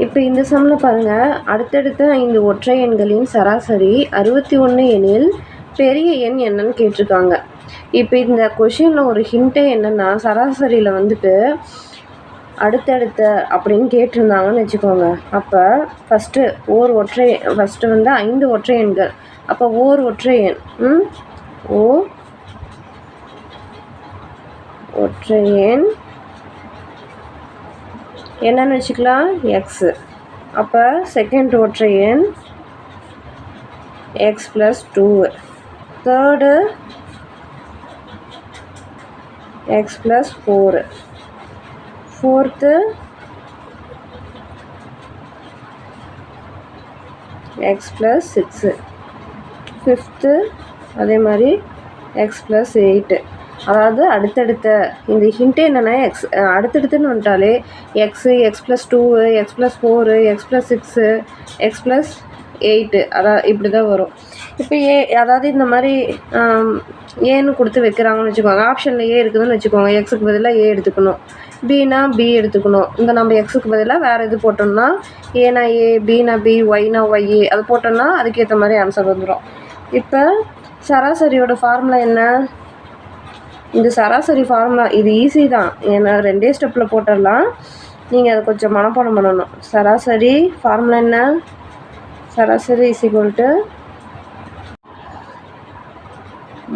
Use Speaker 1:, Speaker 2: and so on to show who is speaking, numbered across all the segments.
Speaker 1: இப்போ இந்த சம்மில் பாருங்கள், அடுத்தடுத்த 5 ஒற்றை எண்களின் சராசரி 61 எனில் பெரிய எண் என்னன்னு கேட்டிருக்காங்க. இப்போ இந்த கொஷினில் ஒரு ஹிண்ட்டே என்னென்னா, சராசரியில் வந்துட்டு அடுத்தடுத்த அப்படின்னு கேட்டிருந்தாங்கன்னு வச்சுக்கோங்க. அப்போ ஃபஸ்ட்டு வந்து 5 ஒற்றை எண்கள். அப்போ ஓர் ஒற்றை எண் ஒற்றை எண் என்னன்னு வச்சுக்கலாம், எக்ஸு. அப்போ செகண்ட் ஒற்றை எண் X + 2, third X + 4, fourth X + 6, fifth அதே மாதிரி எக்ஸ் + 8. அதாவது அடுத்தடுத்த இந்த ஹிண்ட்டு என்னென்னா, அடுத்தடுத்துன்னு வந்துட்டாலே x, X + 2, X + 4, X + 6, X + 8 இப்படி தான் வரும். இப்போ அதாவது இந்த மாதிரி ஏன்னு கொடுத்து வைக்கிறாங்கன்னு வச்சுக்கோங்க. ஆப்ஷனில் ஏ இருக்குதுன்னு வச்சுக்கோங்க. எக்ஸுக்கு பதிலாக ஏ எடுத்துக்கணும், பினா பி எடுத்துக்கணும். இந்த நம்ம எக்ஸுக்கு பதிலாக வேறு இது போட்டோம்னா ஏனா ஏ, பினா பி, ஒய்னா ஒய் அது போட்டோம்னா அதுக்கேற்ற மாதிரி ஆன்சர் வந்துடும். இப்போ சராசரியோட ஃபார்முலா என்ன? இந்த சராசரி ஃபார்முலா இது ஈஸி தான், ஏன்னா 2 ஸ்டெப்பில் போட்டுடலாம். நீங்கள் அதை கொஞ்சம் மனப்பாடம் பண்ணணும். சராசரி ஃபார்முலா என்ன? சராசரி =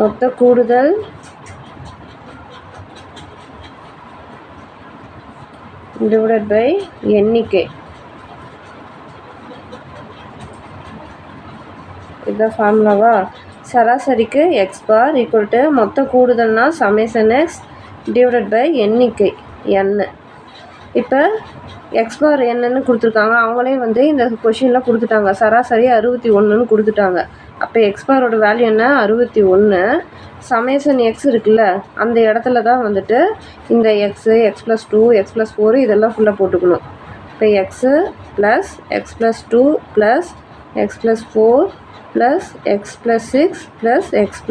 Speaker 1: மொத்த கூடுதல் / எண்ணிக்கை. இதுதான் ஃபார்முலாவா? சராசரிக்கு எக்ஸ் பார் = மொத்த கூடுதல்னா ∑x / எண்ணிக்கை n. இப்போ எக்ஸ் பார் என்னன்னு கொடுத்துருக்காங்க. அவங்களே வந்து இந்த கொஷினில் கொடுத்துட்டாங்க, சராசரி 61ன்னு கொடுத்துட்டாங்க. அப்போ எக்ஸ் பாரோட வேல்யூ என்ன? 61. ∑x இருக்குல்ல, அந்த இடத்துல தான் வந்துட்டு இந்த எக்ஸு, எக்ஸ் + 2, எக்ஸ் + 4 இதெல்லாம் ஃபுல்லாக போட்டுக்கணும். இப்போ x plus X + 2 plus X + 4 plus X + 6 plus X +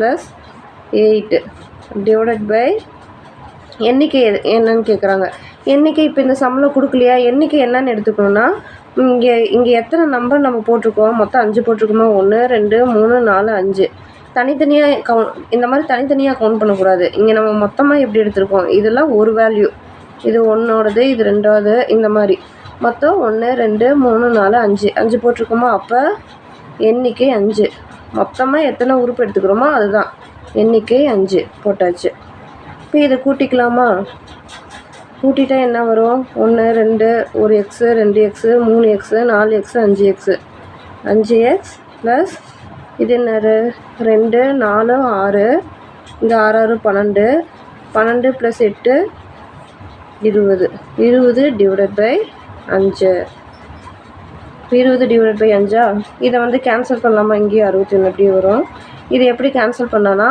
Speaker 1: 8 / எண்ணிக்கை என்னன்னு கேட்குறாங்க. எண்ணிக்கை இப்போ இந்த சம்மில் கொடுக்கலையா? எண்ணிக்கை என்னன்னு எடுத்துக்கணும்னா, இங்கே எத்தனை நம்பர் நம்ம போட்டிருக்கோம்? மொத்தம் 5 போட்டிருக்கோமா? 1 2 3 4 5. தனித்தனியாக இந்த மாதிரி தனித்தனியாக கவுண்ட் பண்ணக்கூடாது. இங்கே நம்ம மொத்தமாக எப்படி எடுத்திருக்கோம்? இதெல்லாம் ஒரு வேல்யூ, இது 1ஓடது, இது 2வது, இந்த மாதிரி மொத்தம் 1 2 3 4 5 5 போட்டிருக்கோமா? அப்போ எண்ணிக்கை 5. மொத்தமாக எத்தனை உறுப்பு எடுத்துக்கிறோமோ அதுதான் எண்ணிக்கை 5 போட்டாச்சு. இப்போ இதை கூட்டிக்கலாமா? கூட்டிட்டா என்ன வரும்? 1 2 1 x, 2 x, 3 x, 4 x, 5 x, 5x plus இது என்ன? 2 4 6, இந்த 6 6 12, 12 + 8 20, 20 / 5. 20 / 5. இதை வந்து கேன்சல் பண்ணலாமா? இங்கேயும் 61 எப்படி வரும்? இது எப்படி கேன்சல் பண்ணான்னா,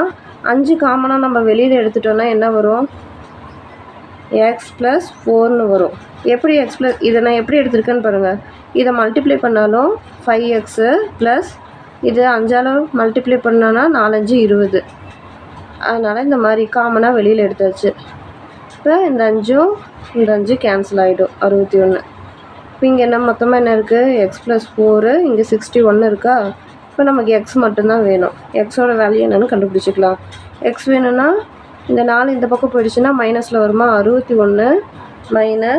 Speaker 1: 5 காமனாக நம்ம வெளியில் எடுத்துட்டோன்னா என்ன வரும்? எக்ஸ் + 4ன்னு வரும். எப்படி இதை நான் எப்படி எடுத்திருக்கேன்னு பாருங்கள். இதை மல்டிப்ளை பண்ணாலும் 5x ப்ளஸ் இது 5ஆல் மல்டிப்ளை பண்ணோன்னா 4 5 20. அதனால் இந்த மாதிரி காமனாக வெளியில் எடுத்தாச்சு. இப்போ இந்த 5ம் இந்த 5 கேன்சல் ஆகிடும், 61. இப்போ இங்கே என்ன மொத்தமாக என்ன இருக்குது? எக்ஸ் + 4, இங்கே 61 இருக்கா? இப்போ நமக்கு எக்ஸ் மட்டும்தான் வேணும். எக்ஸோட வேல்யூ என்னென்னு கண்டுபிடிச்சிக்கலாம். எக்ஸ் வேணும்னா இந்த 4 இந்த பக்கம் போயிடுச்சுன்னா மைனஸில் வருமா? 61 - 4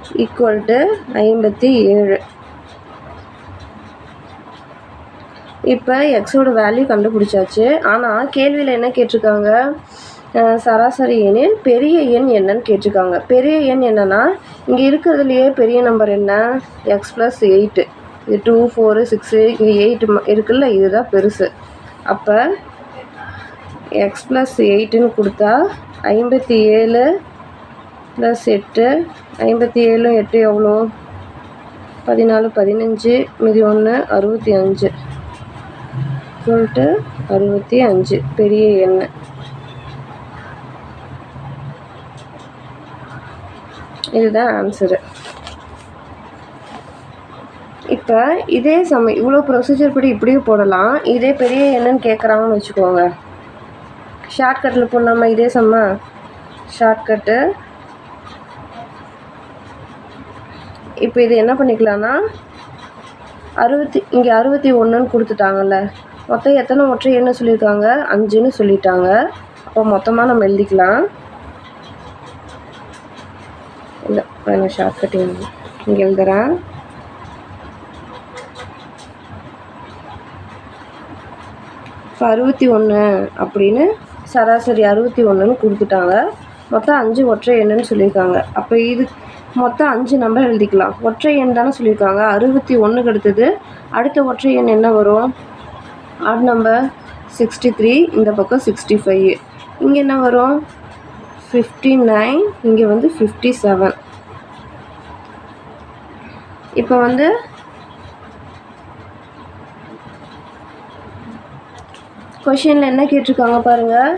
Speaker 1: = 57. இப்போ எக்ஸோட வேல்யூ கண்டுபிடிச்சாச்சு. ஆனால் கேள்வியில் என்ன கேட்டிருக்காங்க? சராசரி எண்ணில் பெரிய எண் என்னன்னு கேட்டிருக்காங்க. பெரிய எண் என்னென்னா, இங்கே இருக்கிறதுலையே பெரிய நம்பர் என்ன? எக்ஸ் + 8. இது 2 4 6, இங்கே 8 இருக்குல்ல, இதுதான் பெருசு. அப்போ எக்ஸ் + 8ன்னு கொடுத்தா 57 + 8, 57 8 எவ்வளோ? 14 15, மீதி 1 65 65 பெரிய எண். இதுதான் ஆன்சரு. இப்போ இதே இவ்வளோ ப்ரொசீஜர் படி இப்படியும் போடலாம். இதே பெரிய எண்ணுன்னு கேட்குறாங்கன்னு வச்சுக்கோங்க, ஷார்ட்கட்டில் போடலாமா? இதே ஷார்ட்கட்டு இப்போ இது என்ன பண்ணிக்கலாம்னா இங்கே 61ன்னு கொடுத்துட்டாங்கல்ல, மொத்தம் எத்தனை ஒற்றை எண்ணை சொல்லியிருக்காங்க? 5ன்னு சொல்லிட்டாங்க. அப்போ மொத்தமாக நம்ம எழுதிக்கலாம். இல்லை நான் ஷார்ட் கட்டிங் இங்கே எழுதுகிறேன். இப்போ 61 அப்படின்னு சராசரி 61ன்னு கொடுத்துட்டாங்க. மொத்தம் 5 ஒற்றை எண்ணுன்னு சொல்லியிருக்காங்க. அப்போ இது மொத்தம் 5 நம்பர் எழுதிக்கலாம். ஒற்றை எண் தானே சொல்லியிருக்காங்க. 61க்கு அடுத்தது அடுத்த ஒற்றை எண் என்ன வரும்? ஆட் நம்பர் 63, இந்த பக்கம் 65. இங்கே என்ன வரும்? 59, இங்கே வந்து 57. இப்போ வந்து கொஷினில் என்ன கேட்டிருக்காங்க பாருங்கள்.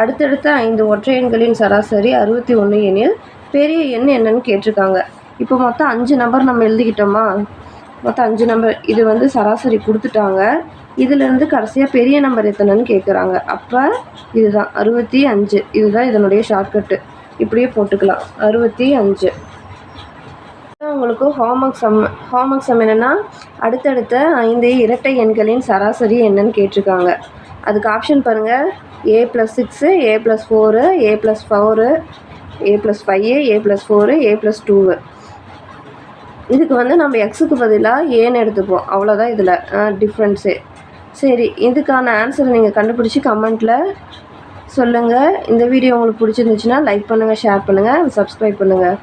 Speaker 1: அடுத்தடுத்த 5 ஒற்றை எண்களின் சராசரி 61 எனில் பெரிய எண் என்னன்னு கேட்டிருக்காங்க. இப்போ மொத்தம் 5 நம்பர் நம்ம எழுதிக்கிட்டோமா? மொத்தம் 5 நம்பர். இது வந்து சராசரி கொடுத்துட்டாங்க. இதிலேருந்து கடைசியாக பெரிய நம்பர் எத்தனைன்னு கேட்குறாங்க. அப்போ இதுதான் 65. இதுதான் இதனுடைய ஷார்ட்கட்டு. இப்படியே போட்டுக்கலாம் 65. உங்களுக்கு ஹோம்ஒர்க் சம் என்னென்னா அடுத்தடுத்த 5 இரட்டை எண்களின் சராசரி என்னன்னு கேட்டிருக்காங்க. அதுக்கு ஆப்ஷன் பாருங்கள். a+6, a+4, a+4, a+5, a+4, a+2. இதுக்கு வந்து நம்ம எக்ஸுக்கு பதிலாக ஏன்னு எடுத்துப்போம். அவ்வளோதான் இதில் டிஃப்ரென்ஸே. சரி, இதுக்கான ஆன்சரை நீங்கள் கண்டுபிடிச்சி கமெண்ட்டில் சொல்லுங்கள். இந்த வீடியோ உங்களுக்கு பிடிச்சிருந்துச்சுன்னா லைக் பண்ணுங்கள், ஷேர் பண்ணுங்கள், சப்ஸ்கிரைப் பண்ணுங்கள்.